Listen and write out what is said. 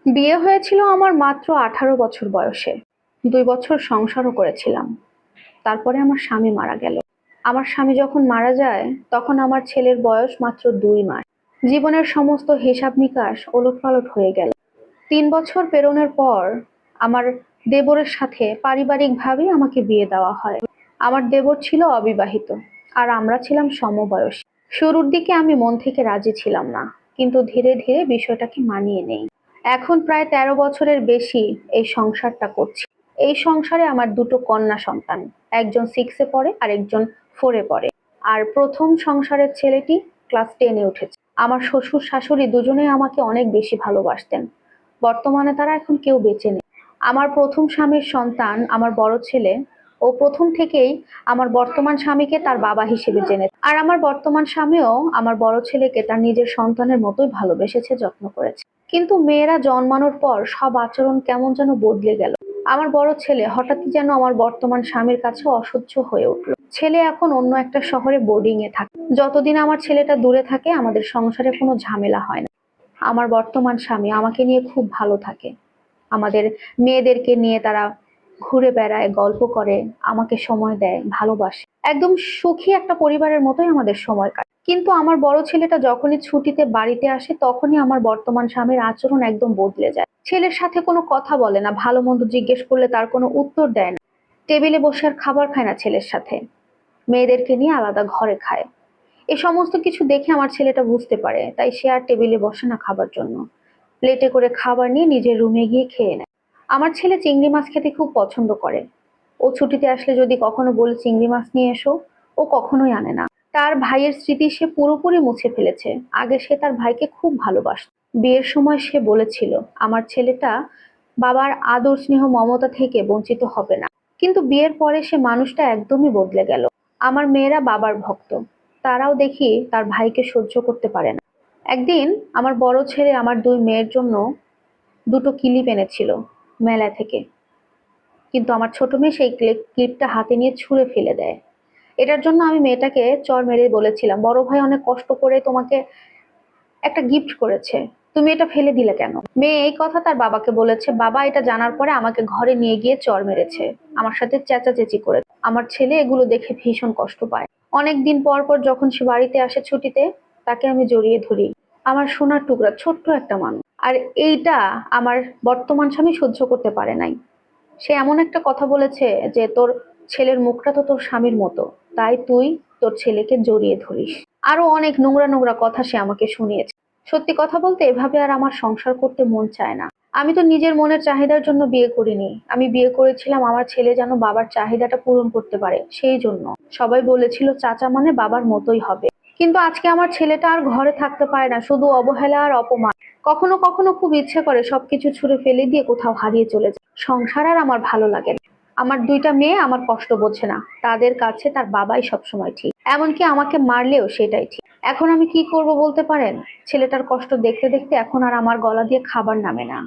বিয়ে হয়েছিল আমার মাত্র 18 বছর বয়সে। 2 বছর সংসারও করেছিলাম। তারপরে আমার স্বামী মারা গেল। আমার স্বামী যখন মারা যায় তখন আমার ছেলের বয়স মাত্র 2 মাস। জীবনের সমস্ত হিসাব নিকাশ ওলটপালট হয়ে গেল। 3 বছর পেরোনোর পর আমার দেবরের সাথে পারিবারিকভাবে আমাকে বিয়ে দেওয়া হয়। আমার দেবর ছিল অবিবাহিত, আর আমরা ছিলাম সমবয়সী। শুরুর দিকে আমি মন থেকে রাজি ছিলাম না, কিন্তু ধীরে ধীরে বিষয়টাকে মানিয়ে নেই। এখন প্রায় 13 বছরের বেশি এই সংসারটা করছি। এই সংসারে আমার দুটো কন্যা সন্তান, একজন 6-এ পড়ে আর একজন 4-এ পড়ে। আর প্রথম সংসারের ছেলেটি ক্লাস 10-এ উঠেছে। আমার শ্বশুর শাশুড়ি দুজনেই আমাকে অনেক বেশি ভালোবাসতেন। বর্তমানে তারা এখন কেউ বেঁচে নেই। আমার প্রথম স্বামীর সন্তান আমার বড় ছেলে, ও প্রথম থেকেই আমার বর্তমান স্বামীকে তার বাবা হিসেবে জেনেছে। আর আমার বর্তমান স্বামীও আমার বড় ছেলেকে তার নিজের সন্তানের মতোই ভালোবেসেছে, যত্ন করেছে। কিন্তু মেয়েরা জন্মানোর পর সব আচরণ কেমন যেন বদলে গেল। আমার বড় ছেলে হঠাৎই যেন আমার বর্তমান স্বামীর কাছে অসহ্য হয়ে উঠল। ছেলে এখন অন্য একটা শহরে বোর্ডিং এ থাকে। যতদিন আমার ছেলেটা দূরে থাকে আমাদের সংসারে কোনো ঝামেলা হয় না। আমার বর্তমান স্বামী আমাকে নিয়ে খুব ভালো থাকে। আমাদের মেয়েদেরকে নিয়ে তারা ঘুরে বেড়ায়, গল্প করে, আমাকে সময় দেয়, ভালোবাসে। একদম সুখী একটা পরিবারের মতোই আমাদের সময় কাটে। কিন্তু আমার বড় ছেলেটা যখনই ছুটিতে বাড়িতে আসে তখনই আমার বর্তমান স্বামীর আচরণ একদম বদলে যায়। ছেলের সাথে কোনো কথা বলে না, ভালো মন্দ জিজ্ঞেস করলে তার কোনো উত্তর দেয় না। টেবিলে বসে আর খাবার খায় না ছেলের সাথে, মেয়েদেরকে নিয়ে আলাদা ঘরে খায়। এ সমস্ত কিছু দেখে আমার ছেলেটা বুঝতে পারে, তাই সে আর টেবিলে বসে না খাবার জন্য। প্লেটে করে খাবার নিয়ে নিজের রুমে গিয়ে খেয়ে নেয়। আমার ছেলে চিংড়ি মাছ খেতে খুব পছন্দ করে। ও ছুটিতে আসলে যদি কখনো বলে চিংড়ি মাছ নিয়ে এসো, ও কখনোই আনে না। তার ভাইয়ের স্মৃতি সে পুরোপুরি মুছে ফেলেছে। আগে সে তার ভাইকে খুব ভালোবাসত। বিয়ের সময় সে বলেছিল আমার ছেলেটা বাবার আদর, স্নেহ, মমতা থেকে বঞ্চিত হবে না। কিন্তু বিয়ের পরে সে মানুষটা একদমই বদলে গেল। আমার মেয়েরা বাবার ভক্ত। তারাও দেখি তার ভাইকে সহ্য করতে পারে না। একদিন আমার বড় ছেলে আমার 2 মেয়ের জন্য দুটো ক্লিপ এনেছিল মেলা থেকে, কিন্তু আমার ছোট মেয়ে সেই ক্লিপটা হাতে নিয়ে ছুঁড়ে ফেলে দেয়। এটার জন্য আমি মেয়েটাকে চর মেরে বলেছিলাম, বড় ভাই অনেক কষ্ট করে তোমাকে একটা গিফট করেছে, তুমি এটা ফেলে দিলে কেন? মেয়ে এই কথা তার বাবাকে বলেছে। বাবা এটা জানার পরে আমাকে ঘরে নিয়ে গিয়ে চর মেরেছে, আমার সাথে চেঁচাচেঁচি করে। আমার ছেলে এগুলো দেখে ভীষণ কষ্ট পায়। অনেক দিন পর পর যখন সে বাড়িতে আসে ছুটিতে, তাকে আমি জড়িয়ে ধরি। আমার সোনার টুকরা, ছোট্ট একটা মানুষ। আর এইটা আমার বর্তমান স্বামী সহ্য করতে পারে নাই। সে এমন একটা কথা বলেছে যে তোর ছেলের মুখটা তো তোর স্বামীর মতো, তাই তুই তোর ছেলেকে জড়িয়ে ধরিস। আরো অনেক নোংরা নোংরা কথা সে আমাকে শুনিয়েছে। সত্যি কথা বলতে এভাবে আর আমার সংসার করতে মন চায় না। আমি তো নিজের মনের চাহিদার জন্য বিয়ে করিনি, আমি বিয়ে করেছিলাম আমার ছেলে যেন বাবার চাহিদাটা পূরণ করতে পারে সেই জন্য। সবাই বলেছিল চাচা মানে বাবার মতোই হবে। কিন্তু আজকে আমার ছেলেটা আর ঘরে থাকতে পারে না, শুধু অবহেলা আর অপমান। কখনো কখনো খুব ইচ্ছে করে সবকিছু ছুঁড়ে ফেলে দিয়ে কোথাও হারিয়ে চলে যায়। সংসার আর আমার ভালো লাগে না। আমার 2টা মেয়ে আমার কষ্ট বোঝে না, তাদের কাছে তার বাবাই সবসময় ঠিক। এমনকি আমাকে মারলেও সেটাই ঠিক। এখন আমি কি করব বলতে পারেন? ছেলেটার কষ্ট দেখতে দেখতে এখন আর আমার গলা দিয়ে খাবার নামে না।